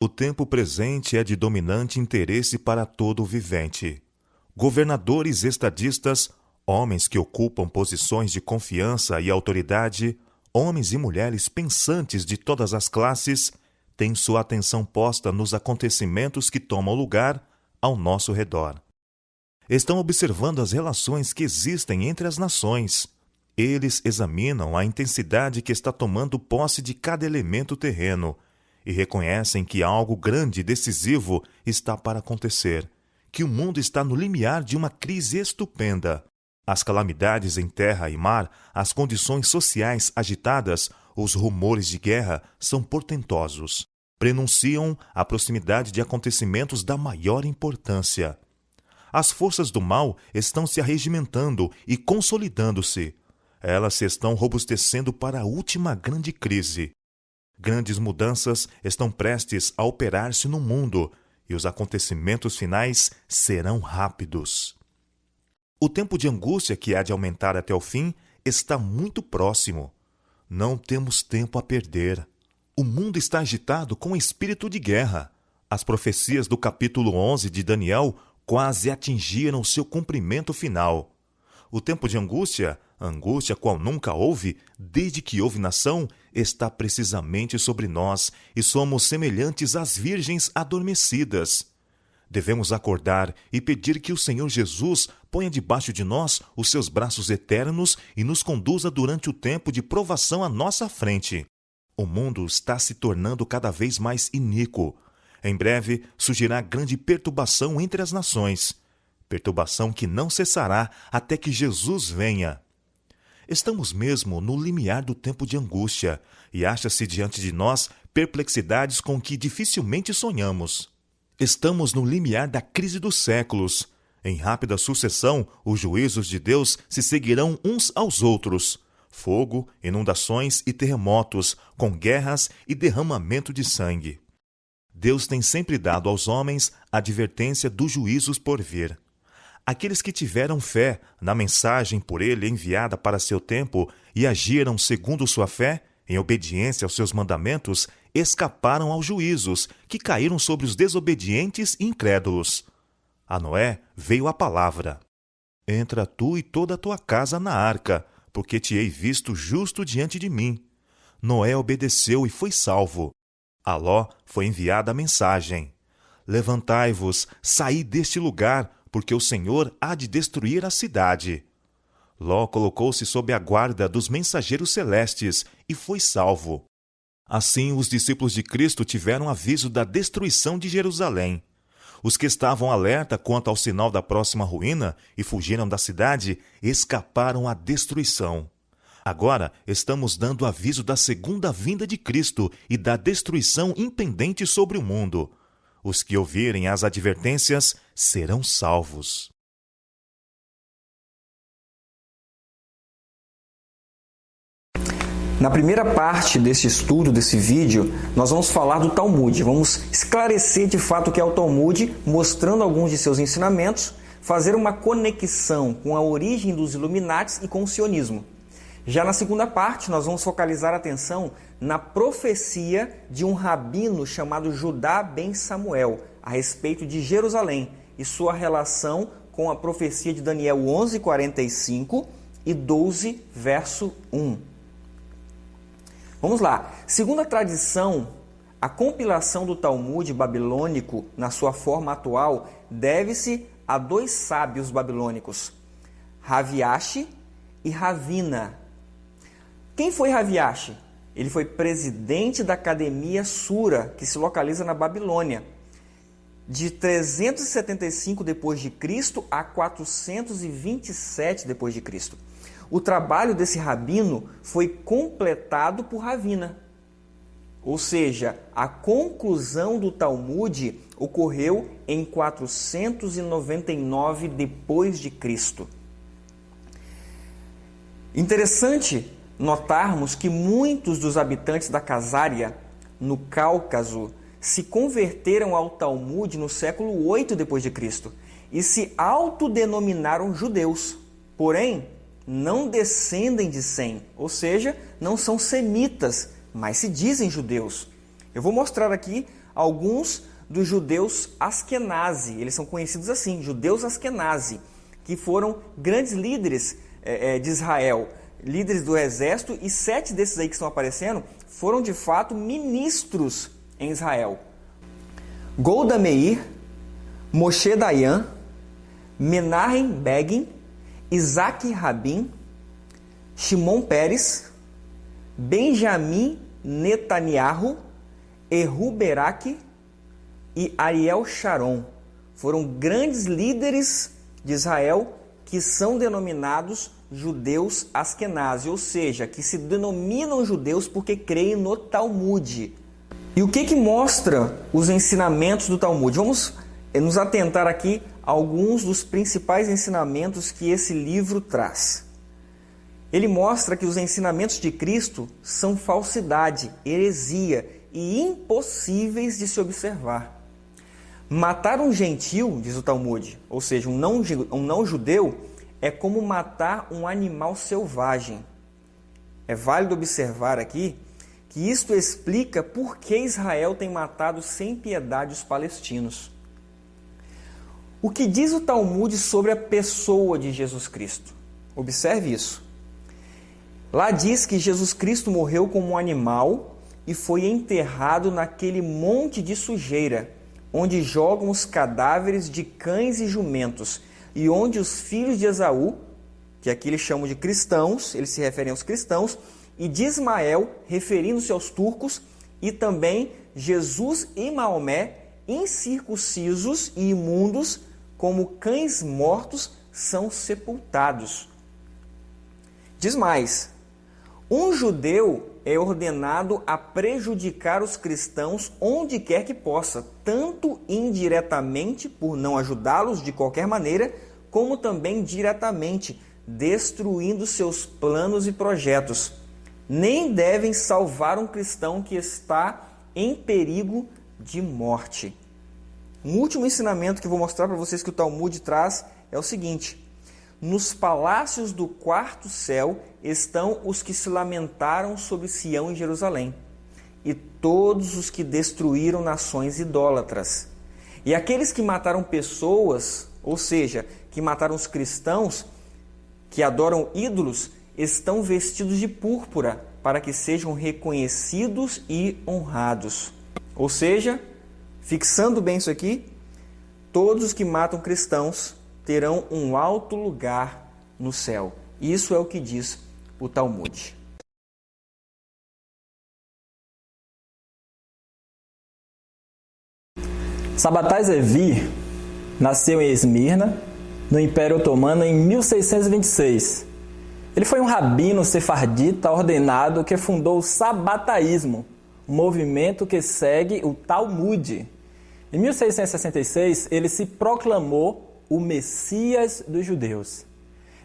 O tempo presente é de dominante interesse para todo o vivente. Governadores estadistas, homens que ocupam posições de confiança e autoridade, homens e mulheres pensantes de todas as classes, têm sua atenção posta nos acontecimentos que tomam lugar ao nosso redor. Estão observando as relações que existem entre as nações. Eles examinam a intensidade que está tomando posse de cada elemento terreno e reconhecem que algo grande e decisivo está para acontecer, que o mundo está no limiar de uma crise estupenda. As calamidades em terra e mar, as condições sociais agitadas, os rumores de guerra são portentosos. Prenunciam a proximidade de acontecimentos da maior importância. As forças do mal estão se arregimentando e consolidando-se. Elas se estão robustecendo para a última grande crise. Grandes mudanças estão prestes a operar-se no mundo e os acontecimentos finais serão rápidos. O tempo de angústia que há de aumentar até o fim está muito próximo. Não temos tempo a perder. O mundo está agitado com espírito de guerra. As profecias do capítulo 11 de Daniel quase atingiram seu cumprimento final. O tempo de angústia, angústia qual nunca houve, desde que houve nação, está precisamente sobre nós e somos semelhantes às virgens adormecidas. Devemos acordar e pedir que o Senhor Jesus ponha debaixo de nós os seus braços eternos e nos conduza durante o tempo de provação à nossa frente. O mundo está se tornando cada vez mais iníquo. Em breve surgirá grande perturbação entre as nações. Perturbação que não cessará até que Jesus venha. Estamos mesmo no limiar do tempo de angústia e acha-se diante de nós perplexidades com que dificilmente sonhamos. Estamos no limiar da crise dos séculos. Em rápida sucessão, os juízos de Deus se seguirão uns aos outros. Fogo, inundações e terremotos, com guerras e derramamento de sangue. Deus tem sempre dado aos homens a advertência dos juízos por vir. Aqueles que tiveram fé na mensagem por ele enviada para seu tempo e agiram segundo sua fé, em obediência aos seus mandamentos, escaparam aos juízos que caíram sobre os desobedientes e incrédulos. A Noé veio a palavra: Entra tu e toda a tua casa na arca, porque te hei visto justo diante de mim. Noé obedeceu e foi salvo. A Ló foi enviada a mensagem: Levantai-vos, saí deste lugar, porque o Senhor há de destruir a cidade. Ló colocou-se sob a guarda dos mensageiros celestes e foi salvo. Assim, os discípulos de Cristo tiveram aviso da destruição de Jerusalém. Os que estavam alerta quanto ao sinal da próxima ruína e fugiram da cidade, escaparam à destruição. Agora estamos dando aviso da segunda vinda de Cristo e da destruição impendente sobre o mundo. Os que ouvirem as advertências serão salvos. Na primeira parte desse estudo, desse vídeo, nós vamos falar do Talmud. Vamos esclarecer de fato o que é o Talmud, mostrando alguns de seus ensinamentos, fazer uma conexão com a origem dos Illuminatis e com o sionismo. Já na segunda parte, nós vamos focalizar a atenção na profecia de um rabino chamado Judá ben Samuel, a respeito de Jerusalém e sua relação com a profecia de Daniel 11:45 e 12, verso 1. Vamos lá. Segundo a tradição, a compilação do Talmud babilônico, na sua forma atual, deve-se a dois sábios babilônicos, Raviashi e Ravina. Quem foi Raviashi? Ele foi presidente da Academia Sura, que se localiza na Babilônia, de 375 d.C. a 427 d.C. O trabalho desse rabino foi completado por Ravina. Ou seja, a conclusão do Talmud ocorreu em 499 d.C. Interessante notarmos que muitos dos habitantes da Casária, no Cáucaso, se converteram ao Talmud no século 8 d.C. e se autodenominaram judeus. Porém, não descendem de Sem, ou seja, não são semitas, mas se dizem judeus. Eu vou mostrar aqui alguns dos judeus Askenazi, eles são conhecidos assim, judeus Askenazi, que foram grandes líderes de Israel, líderes do exército, e 7 desses aí que estão aparecendo foram de fato ministros em Israel. Golda Meir, Moshe Dayan, Menahem Begin, Isaac Rabin, Shimon Peres, Benjamin Netanyahu, Ehud Barak e Ariel Sharon. Foram grandes líderes de Israel que são denominados judeus Askenazi, ou seja, que se denominam judeus porque creem no Talmud. E o que mostra os ensinamentos do Talmud? Vamos nos atentar aqui a alguns dos principais ensinamentos que esse livro traz. Ele mostra que os ensinamentos de Cristo são falsidade, heresia e impossíveis de se observar. Matar um gentil, diz o Talmud, ou seja, um não judeu, é como matar um animal selvagem. É válido observar aqui que isto explica por que Israel tem matado sem piedade os palestinos. O que diz o Talmud sobre a pessoa de Jesus Cristo? Observe isso. Lá diz que Jesus Cristo morreu como um animal e foi enterrado naquele monte de sujeira, onde jogam os cadáveres de cães e jumentos, e onde os filhos de Esaú, que aqui eles chamam de cristãos, eles se referem aos cristãos, e de Ismael, referindo-se aos turcos, e também Jesus e Maomé, incircuncisos e imundos, como cães mortos, são sepultados. Diz mais: um judeu é ordenado a prejudicar os cristãos onde quer que possa, tanto indiretamente, por não ajudá-los de qualquer maneira, como também diretamente, destruindo seus planos e projetos. Nem devem salvar um cristão que está em perigo de morte. Um último ensinamento que eu vou mostrar para vocês que o Talmud traz é o seguinte: nos palácios do quarto céu estão os que se lamentaram sobre Sião e Jerusalém, e todos os que destruíram nações idólatras. E aqueles que mataram pessoas, ou seja, que mataram os cristãos, que adoram ídolos, estão vestidos de púrpura, para que sejam reconhecidos e honrados. Ou seja, fixando bem isso aqui, todos os que matam cristãos terão um alto lugar no céu. Isso é o que diz o Talmud. Sabbatai Zevi nasceu em Esmirna, no Império Otomano, em 1626. Ele foi um rabino sefardita ordenado que fundou o sabataísmo, um movimento que segue o Talmud. Em 1666, ele se proclamou o Messias dos judeus.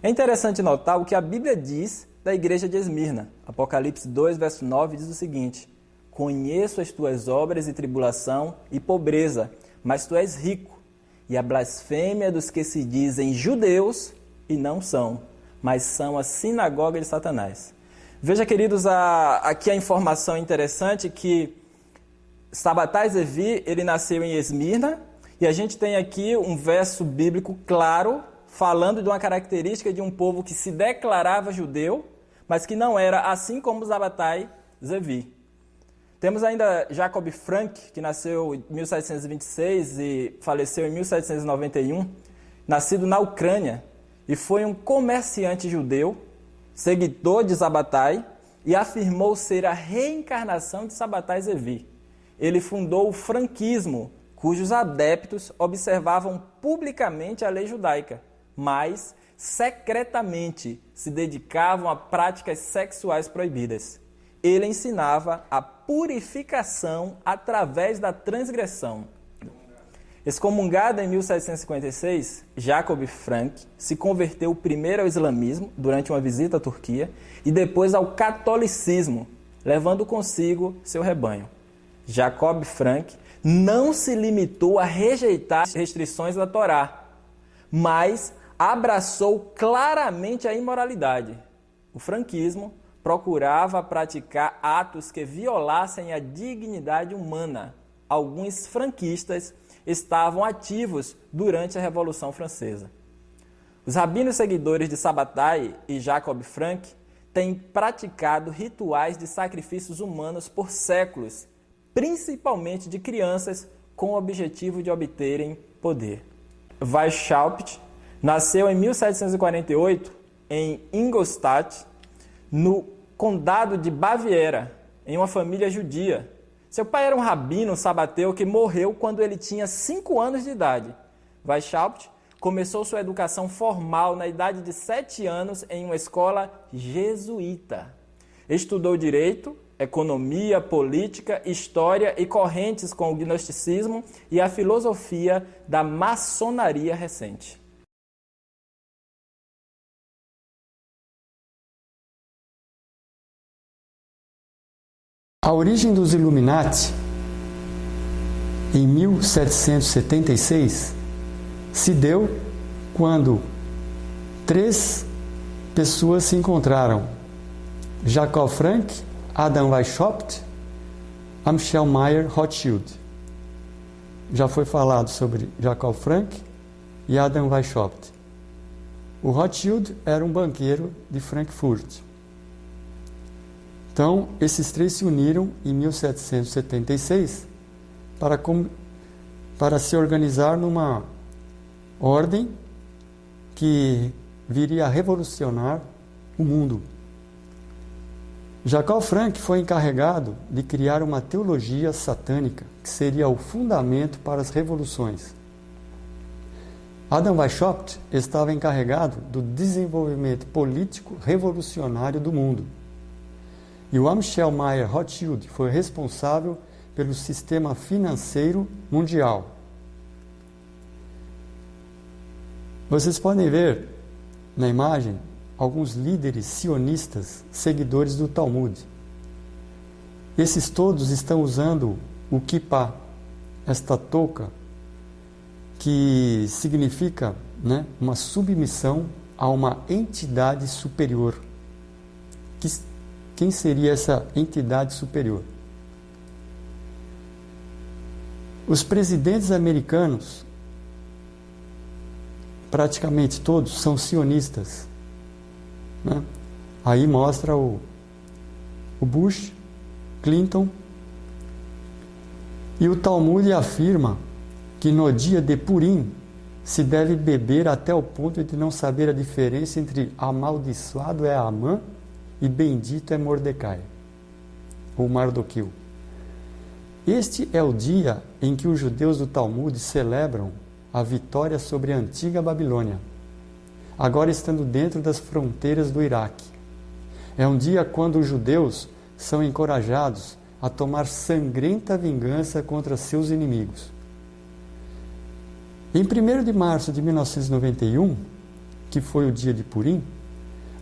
É interessante notar o que a Bíblia diz da igreja de Esmirna. Apocalipse 2, verso 9 diz o seguinte: conheço as tuas obras e tribulação e pobreza, mas tu és rico, e a blasfêmia dos que se dizem judeus e não são, mas são a sinagoga de Satanás. Veja, queridos, aqui a informação interessante que Sabbatai Zevi, ele nasceu em Esmirna, e a gente tem aqui um verso bíblico claro, falando de uma característica de um povo que se declarava judeu, mas que não era assim como Sabbatai Zevi. Temos ainda Jacob Frank, que nasceu em 1726 e faleceu em 1791, nascido na Ucrânia, e foi um comerciante judeu, seguidor de Sabbatai, e afirmou ser a reencarnação de Sabbatai Zevi. Ele fundou o franquismo, cujos adeptos observavam publicamente a lei judaica, mas secretamente se dedicavam a práticas sexuais proibidas. Ele ensinava a purificação através da transgressão. Excomungado em 1756, Jacob Frank se converteu primeiro ao islamismo durante uma visita à Turquia e depois ao catolicismo, levando consigo seu rebanho. Jacob Frank não se limitou a rejeitar as restrições da Torá, mas abraçou claramente a imoralidade. O franquismo procurava praticar atos que violassem a dignidade humana, alguns franquistas estavam ativos durante a Revolução Francesa. Os rabinos seguidores de Sabbatai e Jacob Frank têm praticado rituais de sacrifícios humanos por séculos, principalmente de crianças, com o objetivo de obterem poder. Weishaupt nasceu em 1748 em Ingolstadt, no Condado de Baviera, em uma família judia. Seu pai era um rabino sabateu que morreu quando ele tinha 5 anos de idade. Weishaupt começou sua educação formal na idade de 7 anos em uma escola jesuíta. Estudou direito, economia, política, história e correntes com o gnosticismo e a filosofia da maçonaria recente. A origem dos Illuminati, em 1776, se deu quando 3 pessoas se encontraram: Jacob Frank, Adam Weishaupt, Amschel Meyer Rothschild. Já foi falado sobre Jacob Frank e Adam Weishaupt. O Rothschild era um banqueiro de Frankfurt. Então, esses 3 se uniram em 1776 para se organizar numa ordem que viria a revolucionar o mundo. Jacob Frank foi encarregado de criar uma teologia satânica, que seria o fundamento para as revoluções. Adam Weishaupt estava encarregado do desenvolvimento político revolucionário do mundo. E o Amschel Meyer Rothschild foi responsável pelo sistema financeiro mundial. Vocês podem ver na imagem alguns líderes sionistas, seguidores do Talmud. Esses todos estão usando o kippah, esta touca, que significa, uma submissão a uma entidade superior. Quem seria essa entidade superior? Os presidentes americanos, praticamente todos, são sionistas. Aí mostra o Bush, Clinton, e o Talmud afirma que no dia de Purim se deve beber até o ponto de não saber a diferença entre amaldiçoado é Amã e bendito é Mordecai, ou Mardoqueu. Este é o dia em que os judeus do Talmud celebram a vitória sobre a antiga Babilônia, agora estando dentro das fronteiras do Iraque. É um dia quando os judeus são encorajados a tomar sangrenta vingança contra seus inimigos. Em 1º de março de 1991, que foi o dia de Purim,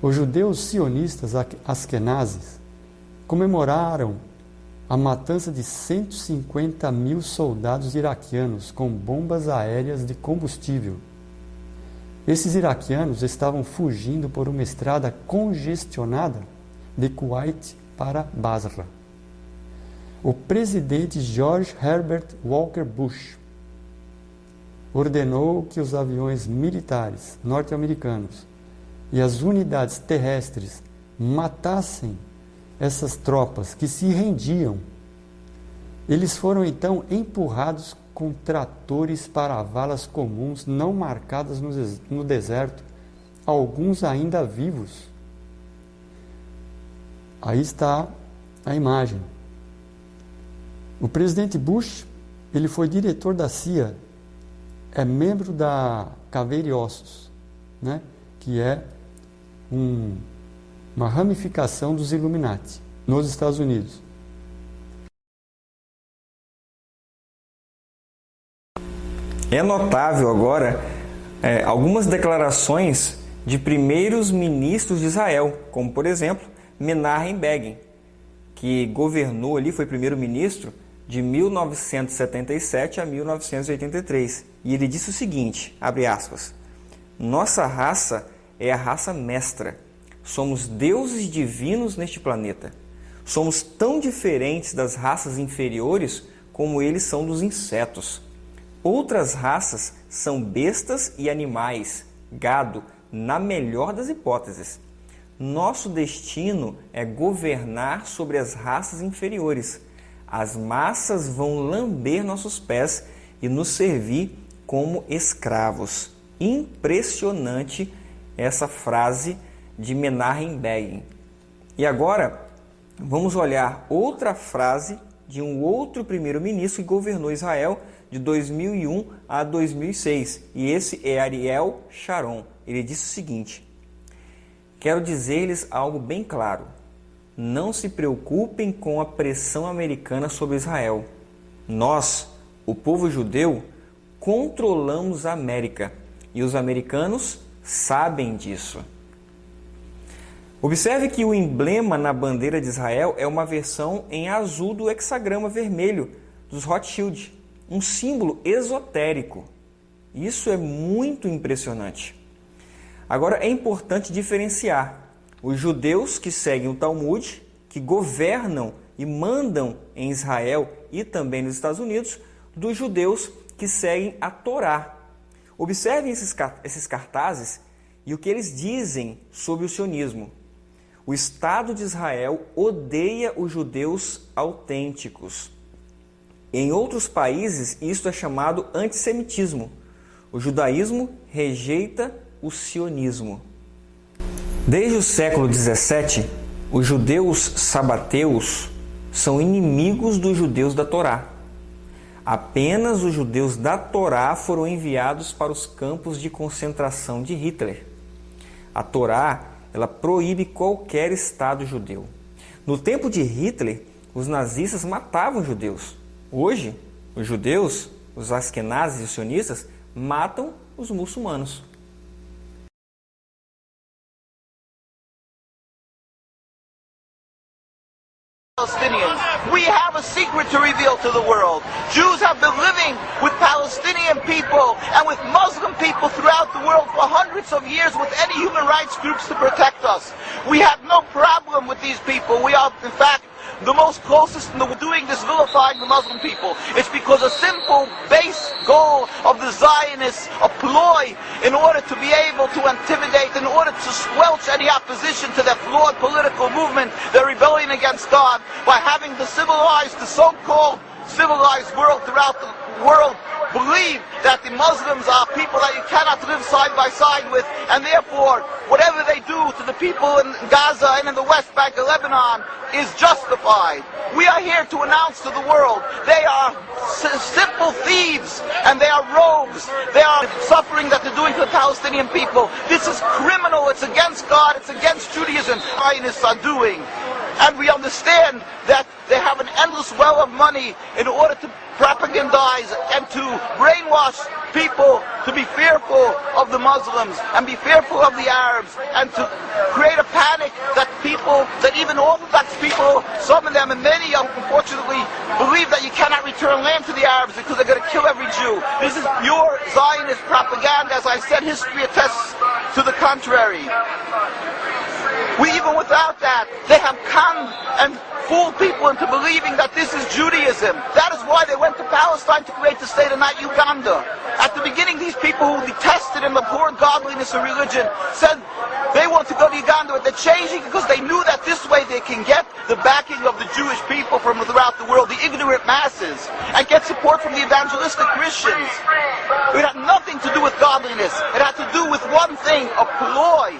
os judeus sionistas askenazes comemoraram a matança de 150.000 soldados iraquianos com bombas aéreas de combustível. Esses iraquianos estavam fugindo por uma estrada congestionada de Kuwait para Basra. O presidente George Herbert Walker Bush ordenou que os aviões militares norte-americanos e as unidades terrestres matassem essas tropas que se rendiam. Eles foram então empurrados com tratores para valas comuns não marcadas no deserto, alguns ainda vivos. Aí está a imagem. O presidente Bush, ele foi diretor da CIA, é membro da Caveira e Ossos, que é uma ramificação dos Illuminati nos Estados Unidos. É notável agora algumas declarações de primeiros ministros de Israel, como por exemplo Menahem Begin, que governou ali, foi primeiro-ministro de 1977 a 1983. E ele disse o seguinte, abre aspas, nossa raça é a raça mestra. Somos deuses divinos neste planeta. Somos tão diferentes das raças inferiores como eles são dos insetos. Outras raças são bestas e animais, gado, na melhor das hipóteses. Nosso destino é governar sobre as raças inferiores. As massas vão lamber nossos pés e nos servir como escravos. Impressionante essa frase de Menachem Begin. E agora, vamos olhar outra frase de um outro primeiro-ministro que governou Israel de 2001 a 2006. E esse é Ariel Sharon. Ele disse o seguinte: quero dizer-lhes algo bem claro. Não se preocupem com a pressão americana sobre Israel. Nós, o povo judeu, controlamos a América e os americanos sabem disso. Observe que o emblema na bandeira de Israel é uma versão em azul do hexagrama vermelho dos Rothschild, um símbolo esotérico. Isso é muito impressionante. Agora é importante diferenciar os judeus que seguem o Talmud, que governam e mandam em Israel e também nos Estados Unidos, dos judeus que seguem a Torá. Observem esses cartazes e o que eles dizem sobre o sionismo. O Estado de Israel odeia os judeus autênticos. Em outros países, isso é chamado antissemitismo. O judaísmo rejeita o sionismo. Desde o século XVII, os judeus sabateus são inimigos dos judeus da Torá. Apenas os judeus da Torá foram enviados para os campos de concentração de Hitler. A Torá, ela proíbe qualquer Estado judeu. No tempo de Hitler, os nazistas matavam judeus. Hoje, os judeus, os askenazes e os sionistas, matam os muçulmanos. Palestinians. We have a secret to reveal to the world. Jews have been living with Palestinian people and with Muslim people throughout the world for hundreds of years with any human rights groups to protect us. We have no problem with these people. We are, in fact, the most closest in the doing this vilifying the Muslim people. It's because a simple base goal of the Zionists, a ploy in order to be able to intimidate, in order to squelch any opposition to their flawed political movement, their rebellion against God, by having the civilized, the so-called civilized world throughout the world believe that the Muslims are people that you cannot live side by side with, and therefore whatever they do to the people in Gaza and in the West Bank of Lebanon is justified. We are here to announce to the world they are simple thieves and they are rogues. They are suffering that they're doing to the Palestinian people. This is criminal. It's against God. It's against Judaism. Zionists are doing. And we understand that they have an endless well of money in order to propagandize and to brainwash people to be fearful of the Muslims and be fearful of the Arabs and to create a panic that people, that even Orthodox people, some of them and many unfortunately believe that you cannot return land to the Arabs because they're going to kill every Jew. This is pure Zionist propaganda. As I said, history attests to the contrary. Even without that, they have conned and fooled people into believing that this is Judaism. That is why they went to Palestine to create the state and not Uganda. At the beginning, these people who detested and abhorred godliness and religion said they want to go to Uganda, but they're changing because they knew that this way they can get the backing of the Jewish people from throughout the world, the ignorant masses, and get support from the evangelistic Christians. It had nothing to do with godliness. It had to do with one thing, a ploy,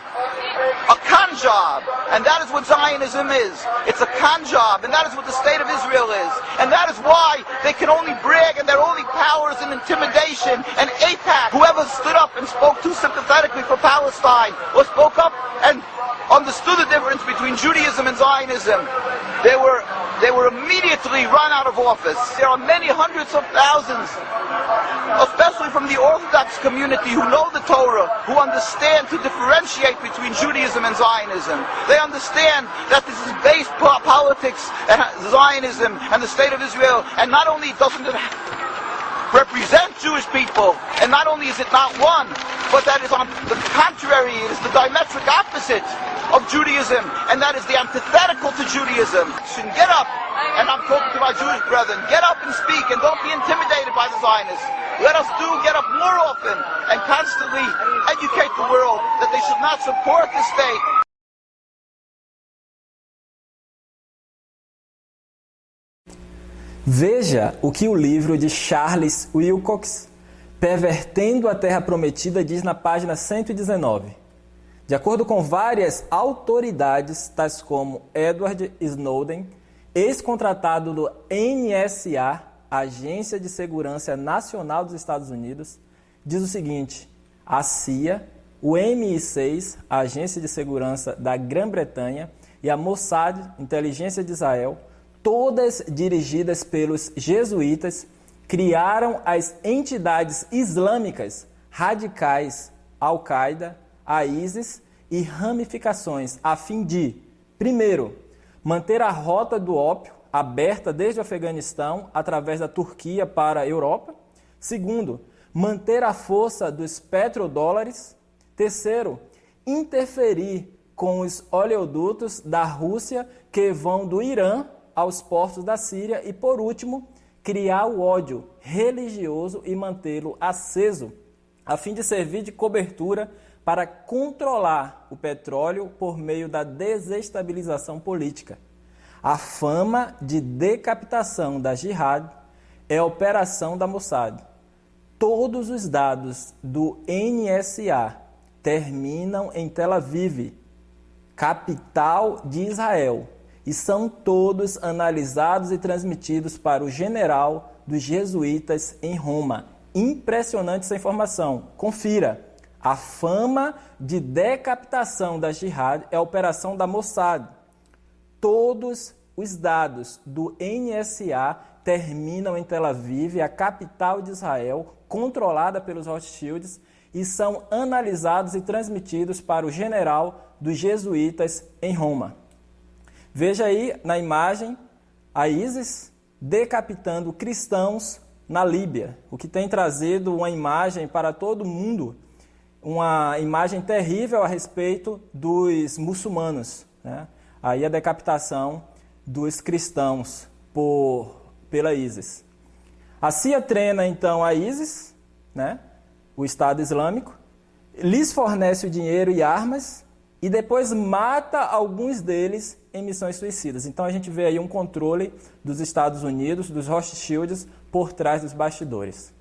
a con job. And that is what Zionism is. It's a con job, and that is what the state of Israel is. And that is why they can only brag, and their only power is in intimidation. And AIPAC, whoever stood up and spoke too sympathetically for Palestine, or spoke up and understood the difference between Judaism and Zionism, they were immediately run out of office. There are many hundreds of thousands, especially from the Orthodox community, who know the Torah, who understand to differentiate between Judaism and Zionism. They understand that this is base politics and Zionism and the state of Israel, and not only doesn't it represent Jewish people, and not only is it not one, but that is on the contrary, it is the diametric opposite of Judaism, and that is the antithetical to Judaism. Get up And I'm talking to my Jewish brethren. Get up and speak and don't be intimidated by the Zionists. Let us get up more often and constantly educate the world that they should not support the state. Veja o que o livro de Charles Wilcox, Pervertendo a Terra Prometida, diz na página 119. De acordo com várias autoridades, tais como Edward Snowden, ex-contratado do NSA, Agência de Segurança Nacional dos Estados Unidos, diz o seguinte: a CIA, o MI6, a Agência de Segurança da Grã-Bretanha, e a Mossad, Inteligência de Israel, todas dirigidas pelos jesuítas, criaram as entidades islâmicas radicais Al-Qaeda, a ISIS e ramificações, a fim de, primeiro, manter a rota do ópio aberta desde o Afeganistão através da Turquia para a Europa. Segundo, manter a força dos petrodólares. Terceiro, interferir com os oleodutos da Rússia que vão do Irã aos portos da Síria. E, por último, criar o ódio religioso e mantê-lo aceso, a fim de servir de cobertura para controlar o petróleo por meio da desestabilização política. A fama de decapitação da Jihad é a operação da Mossad. Todos os dados do NSA terminam em Tel Aviv, capital de Israel, e são todos analisados e transmitidos para o general dos jesuítas em Roma. Impressionante essa informação. Confira. A fama de decapitação da Jihad é a operação da Mossad. Todos os dados do NSA terminam em Tel Aviv, a capital de Israel, controlada pelos Rothschilds, e são analisados e transmitidos para o general dos jesuítas em Roma. Veja aí na imagem a ISIS decapitando cristãos na Líbia, o que tem trazido uma imagem para todo mundo, uma imagem terrível a respeito dos muçulmanos, né? Aí a decapitação dos cristãos pela ISIS. A CIA treina então a ISIS, né? O Estado Islâmico, lhes fornece o dinheiro e armas e depois mata alguns deles em missões suicidas. Então a gente vê aí um controle dos Estados Unidos, dos Rothschilds, por trás dos bastidores.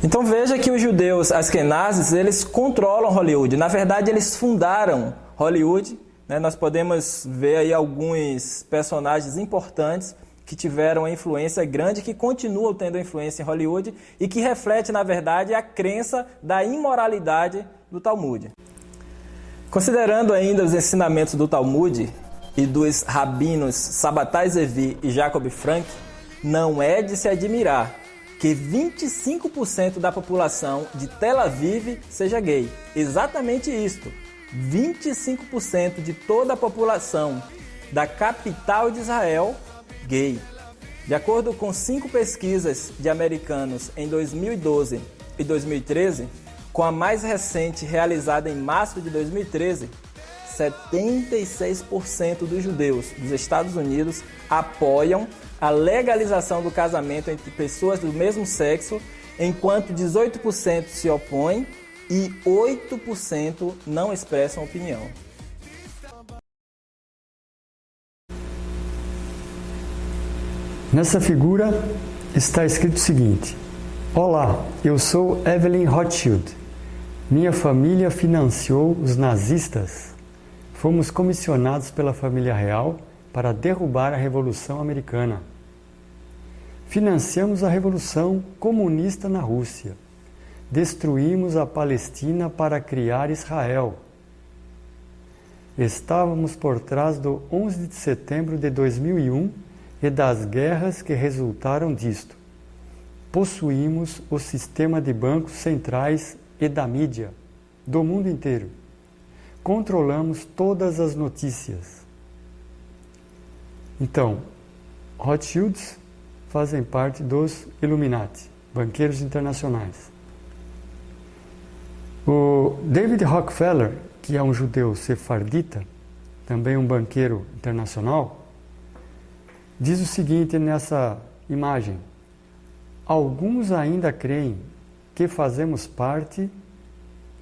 Então veja que os judeus askenazes, eles controlam Hollywood. Na verdade, eles fundaram Hollywood, né? Nós podemos ver aí alguns personagens importantes que tiveram uma influência grande, que continuam tendo influência em Hollywood e que reflete, na verdade, a crença da imoralidade do Talmud. Considerando ainda os ensinamentos do Talmud e dos rabinos Sabbatai Zevi e Jacob Frank, não é de se admirar que 25% da população de Tel Aviv seja gay. Exatamente isto. 25% de toda a população da capital de Israel, gay. De acordo com 5 pesquisas de americanos em 2012 e 2013, com a mais recente realizada em março de 2013, 76% dos judeus dos Estados Unidos apoiam a legalização do casamento entre pessoas do mesmo sexo, enquanto 18% se opõem e 8% não expressam opinião. Nessa figura está escrito o seguinte: Olá, eu sou Evelyn Rothschild. Minha família financiou os nazistas. Fomos comissionados pela família real para derrubar a Revolução Americana. Financiamos a Revolução Comunista na Rússia. Destruímos a Palestina para criar Israel. Estávamos por trás do 11 de setembro de 2001 e das guerras que resultaram disto. Possuímos o sistema de bancos centrais e da mídia do mundo inteiro. Controlamos todas as notícias. Então, Rothschilds fazem parte dos Illuminati, banqueiros internacionais. O David Rockefeller, que é um judeu sefardita, também um banqueiro internacional, diz o seguinte nessa imagem: alguns ainda creem que fazemos parte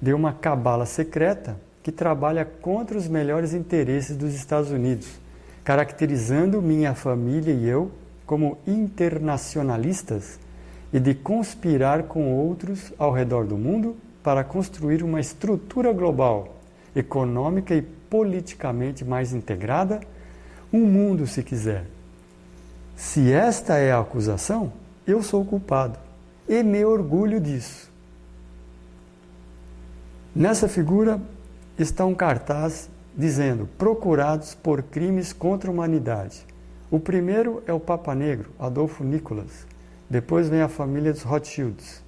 de uma cabala secreta que trabalha contra os melhores interesses dos Estados Unidos, caracterizando minha família e eu como internacionalistas e de conspirar com outros ao redor do mundo para construir uma estrutura global, econômica e politicamente mais integrada, um mundo, se quiser. Se esta é a acusação, eu sou o culpado e me orgulho disso. Nessa figura está um cartaz dizendo: procurados por crimes contra a humanidade. O primeiro é o Papa Negro, Adolfo Nicolas. Depois vem a família dos Rothschilds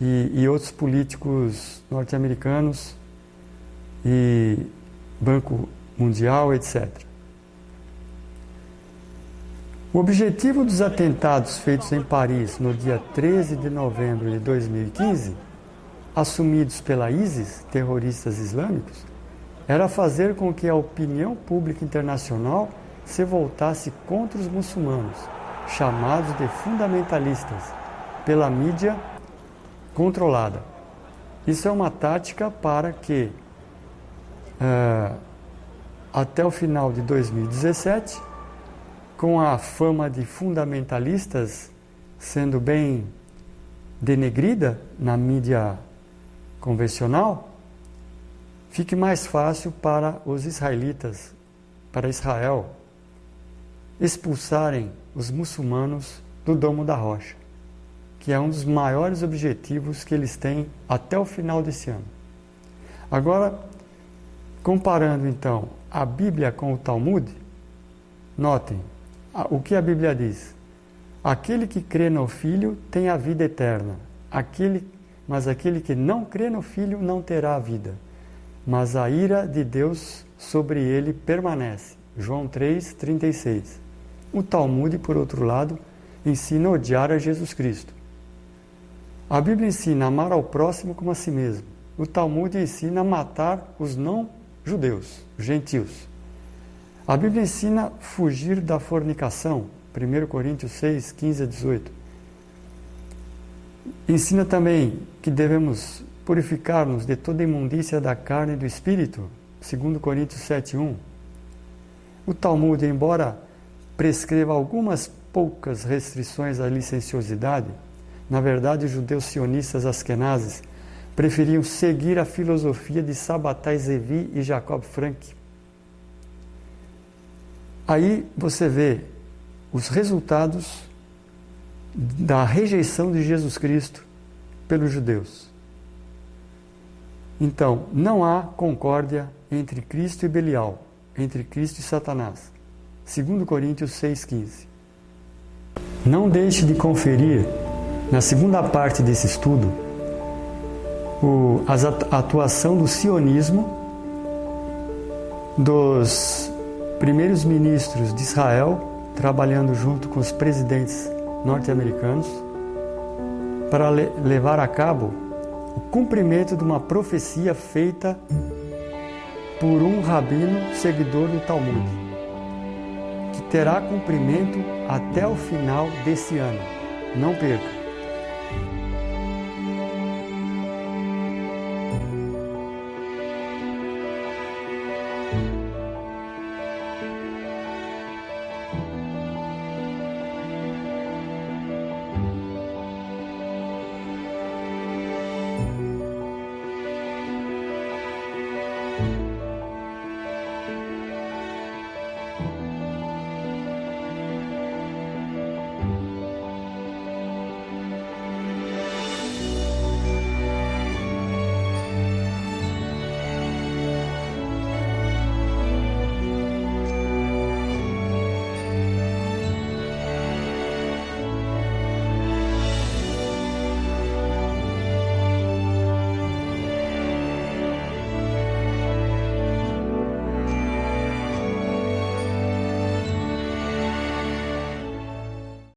e outros políticos norte-americanos e Banco Mundial, etc. O objetivo dos atentados feitos em Paris no dia 13 de novembro de 2015, assumidos pela ISIS, terroristas islâmicos, era fazer com que a opinião pública internacional se voltasse contra os muçulmanos, chamados de fundamentalistas, pela mídia controlada. Isso é uma tática para que, até o final de 2017, com a fama de fundamentalistas sendo bem denegrida na mídia convencional, fique mais fácil para os israelitas, para Israel, expulsarem os muçulmanos do Domo da Rocha, que é um dos maiores objetivos que eles têm até o final desse ano. Agora, comparando então a Bíblia com o Talmud, notem o que a Bíblia diz: aquele que crê no Filho tem a vida eterna, mas aquele que não crê no Filho não terá a vida, mas a ira de Deus sobre ele permanece. João 3,36. O Talmud, por outro lado, ensina a odiar a Jesus Cristo. A Bíblia ensina a amar ao próximo como a si mesmo. O Talmud ensina a matar os não-judeus, os gentios. A Bíblia ensina a fugir da fornicação, 1 Coríntios 6, 15 a 18. Ensina também que devemos purificar-nos de toda imundícia da carne e do espírito, 2 Coríntios 7, 1. O Talmud, embora prescreva algumas poucas restrições à licenciosidade, na verdade os judeus sionistas askenazes preferiam seguir a filosofia de Sabbatai Zevi e Jacob Frank. Aí você vê os resultados da rejeição de Jesus Cristo pelos judeus. Então, não há concórdia entre Cristo e Belial, entre Cristo e Satanás. 2 Coríntios 6,15. Não deixe de conferir, na segunda parte desse estudo, a atuação do sionismo, dos primeiros ministros de Israel, trabalhando junto com os presidentes norte-americanos, para levar a cabo o cumprimento de uma profecia feita por um rabino seguidor do Talmud, que terá cumprimento até o final desse ano. Não perca!